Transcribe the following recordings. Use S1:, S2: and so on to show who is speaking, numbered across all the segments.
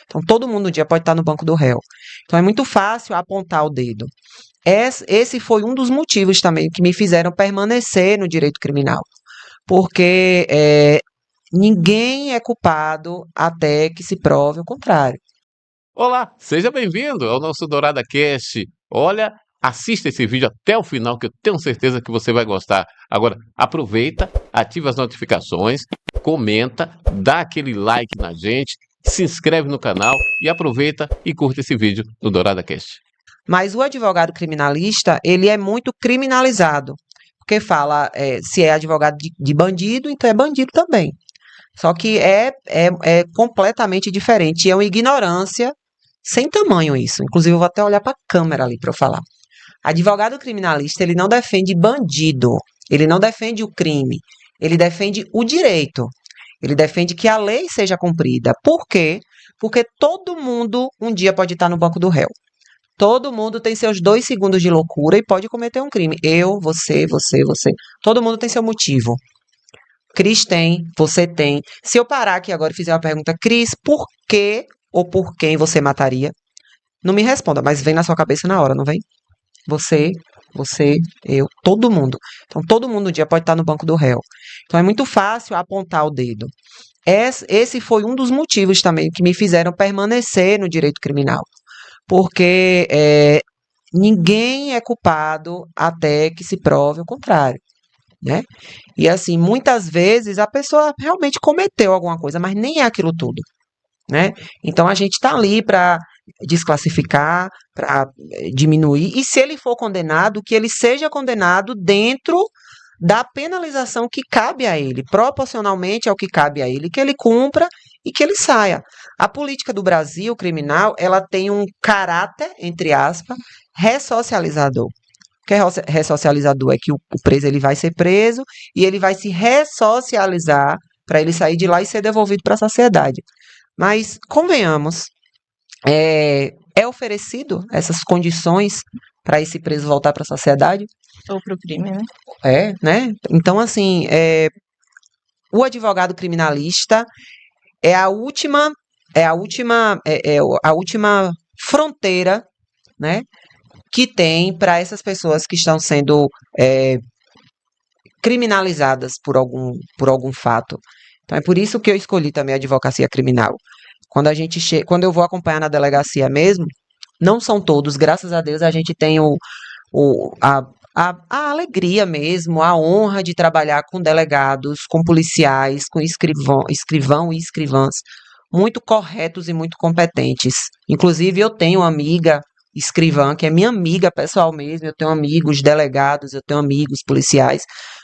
S1: Então, todo mundo um dia pode estar no banco do réu. Então, é muito fácil apontar o dedo. Esse foi um dos motivos também que me fizeram permanecer no direito criminal, porque ninguém é culpado até que se prove o contrário.
S2: Olá, seja bem-vindo ao nosso Dourada Cast. Olha, assista esse vídeo até o final que eu tenho certeza que você vai gostar. Agora, aproveita, ativa as notificações, comenta, dá aquele like na gente, se inscreve no canal e aproveita e curta esse vídeo do Dourada Cast.
S1: Mas o advogado criminalista, ele é muito criminalizado, porque fala, se é advogado de bandido, então é bandido também. Só que é completamente diferente, e é uma ignorância sem tamanho isso. Inclusive, eu vou até olhar para a câmera ali para eu falar. Advogado criminalista, ele não defende bandido, ele não defende o crime, ele defende o direito, ele defende que a lei seja cumprida. Por quê? Porque todo mundo um dia pode estar no banco do réu. Todo mundo tem seus 2 segundos de loucura e pode cometer um crime. Eu, você. Todo mundo tem seu motivo. Cris tem, você tem. Se eu parar aqui agora e fizer uma pergunta, Cris, por que ou por quem você mataria? Não me responda, mas vem na sua cabeça na hora, não vem? Você, eu, todo mundo. Então, todo mundo um dia pode estar no banco do réu. Então, é muito fácil apontar o dedo. Esse foi um dos motivos também que me fizeram permanecer no direito criminal. Porque ninguém é culpado até que se prove o contrário, né? E assim, muitas vezes a pessoa realmente cometeu alguma coisa, mas nem é aquilo tudo, né? Então a gente está ali para desclassificar, para diminuir, e se ele for condenado, que ele seja condenado dentro da penalização que cabe a ele, proporcionalmente ao que cabe a ele, que ele cumpra e que ele saia. A política do Brasil criminal, ela tem um caráter, entre aspas, ressocializador. O que é ressocializador? É que o preso ele vai ser preso e ele vai se ressocializar para ele sair de lá e ser devolvido para a sociedade. Mas, convenhamos, é oferecido essas condições para esse preso voltar para a sociedade?
S3: Ou para o crime, né?
S1: Né? Então, assim, o advogado criminalista é a última fronteira, né, que tem para essas pessoas que estão sendo criminalizadas por algum fato. Então, é por isso que eu escolhi também a advocacia criminal. Quando eu vou acompanhar na delegacia mesmo, não são todos, graças a Deus, a gente tem a alegria mesmo, a honra de trabalhar com delegados, com policiais, com escrivão e escrivãs, muito corretos e muito competentes. Inclusive, eu tenho uma amiga escrivã, que é minha amiga pessoal mesmo, eu tenho amigos delegados, eu tenho amigos policiais,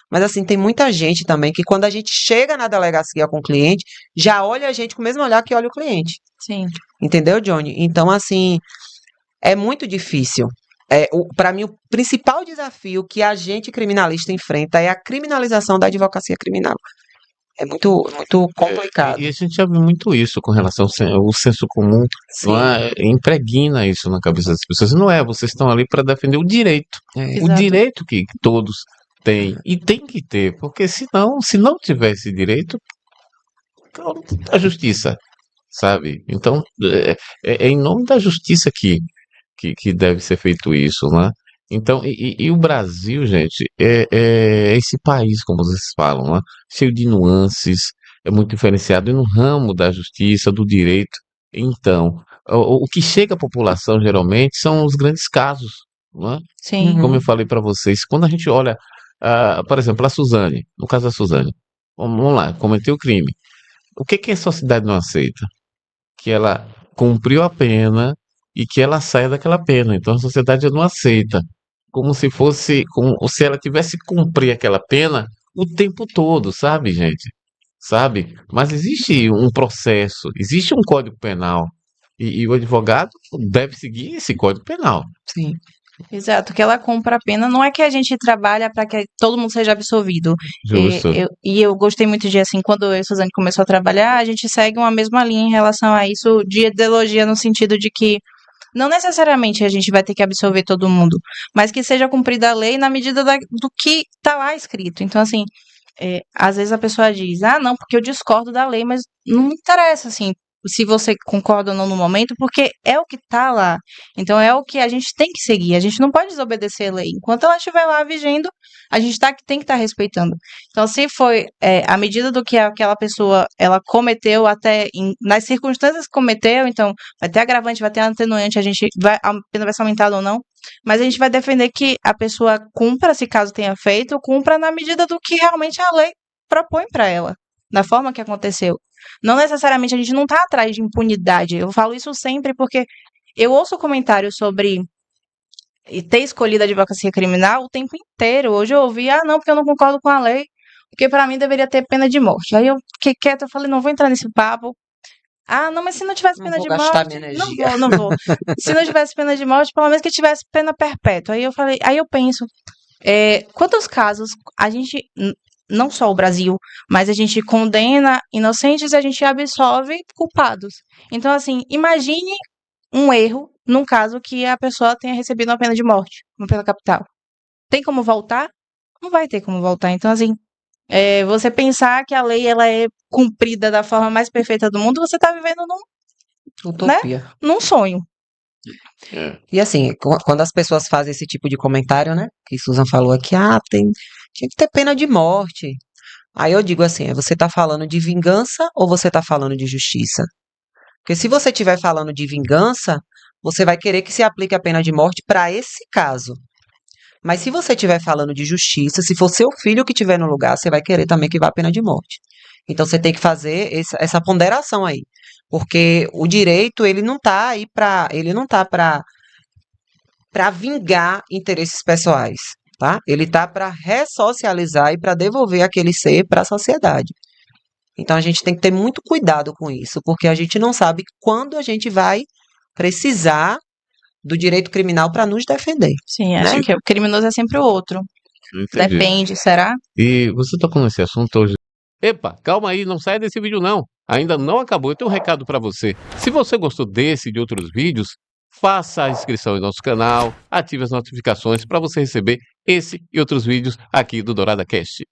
S1: mas assim, tem muita gente também que quando a gente chega na delegacia com o cliente, já olha a gente com o mesmo olhar que olha o cliente.
S3: Sim.
S1: Entendeu, Johnny? Então, assim, é muito difícil. Para mim, o principal desafio que a gente criminalista enfrenta é a criminalização da advocacia criminal. É muito, muito complicado.
S2: E a gente já viu muito isso com relação ao senso comum, não é? Impregna isso na cabeça das pessoas. Não é, vocês estão ali para defender o direito. O direito que todos têm. E tem que ter, porque senão, se não tivesse direito, a justiça, sabe? Então, é em nome da justiça que deve ser feito isso, né? Então, e o Brasil, gente, é esse país, como vocês falam, né? Cheio de nuances, é muito diferenciado, e no ramo da justiça, do direito. Então, o que chega à população, geralmente, são os grandes casos, né?
S3: Sim.
S2: Como eu falei para vocês, quando a gente olha, por exemplo, a Suzane, no caso da Suzane, vamos lá, cometeu o crime. O que a sociedade não aceita? Que ela cumpriu a pena e que ela saia daquela pena. Então a sociedade não aceita. Como se ela tivesse que cumprir aquela pena o tempo todo, sabe, gente? Sabe? Mas existe um processo, existe um código penal. E o advogado deve seguir esse código penal.
S1: Sim.
S3: Exato, que ela compra a pena, não é que a gente trabalha para que todo mundo seja absolvido.
S2: Justo.
S3: Eu gostei muito de, assim, quando eu e a Suzane começou a trabalhar, a gente segue uma mesma linha em relação a isso, de ideologia, no sentido de que não necessariamente a gente vai ter que absolver todo mundo, mas que seja cumprida a lei na medida do que está lá escrito. Então, assim, às vezes a pessoa diz, não, porque eu discordo da lei, mas não me interessa, assim, se você concorda ou não no momento, porque é o que tá lá. Então é o que a gente tem que seguir. A gente não pode desobedecer a lei. Enquanto ela estiver lá vigendo, a gente tem que estar respeitando. Então, se foi à medida do que aquela pessoa ela cometeu, nas circunstâncias que cometeu, então vai ter agravante, vai ter atenuante, a pena vai ser aumentada ou não. Mas a gente vai defender que a pessoa cumpra, se caso tenha feito, cumpra na medida do que realmente a lei propõe para ela, da forma que aconteceu. Não necessariamente a gente não está atrás de impunidade. Eu falo isso sempre porque eu ouço comentários sobre ter escolhido a advocacia criminal o tempo inteiro. Hoje eu ouvi, não, porque eu não concordo com a lei, porque para mim deveria ter pena de morte. Aí eu fiquei quieta, eu falei, não vou entrar nesse papo. Não, mas se não tivesse pena de morte, não vou. Se não tivesse pena de morte, pelo menos que tivesse pena perpétua. Aí eu penso, quantos casos a gente, não só o Brasil, mas a gente condena inocentes e a gente absolve culpados. Então, assim, imagine um erro num caso que a pessoa tenha recebido uma pena de morte, uma pena capital. Tem como voltar? Não vai ter como voltar. Então, assim, você pensar que a lei ela é cumprida da forma mais perfeita do mundo, você está vivendo
S1: utopia.
S3: Né? Num sonho.
S1: E assim, quando as pessoas fazem esse tipo de comentário, né? Que Susan falou aqui, tinha que ter pena de morte. Aí eu digo assim, você está falando de vingança ou você está falando de justiça? Porque se você estiver falando de vingança, você vai querer que se aplique a pena de morte para esse caso. Mas se você estiver falando de justiça, se for seu filho que estiver no lugar, você vai querer também que vá a pena de morte. Então você tem que fazer essa ponderação aí. Porque o direito, ele não está aí para vingar interesses pessoais, tá? Ele está para ressocializar e para devolver aquele ser para a sociedade. Então a gente tem que ter muito cuidado com isso, porque a gente não sabe quando a gente vai precisar do direito criminal para nos defender.
S3: Sim, acho que o criminoso é sempre o outro.
S2: Entendi.
S3: Depende, será?
S2: E você tocou nesse assunto hoje. Epa, calma aí, não saia desse vídeo não. Ainda não acabou, eu tenho um recado para você. Se você gostou desse e de outros vídeos, faça a inscrição em nosso canal, ative as notificações para você receber esse e outros vídeos aqui do Dourada Cast.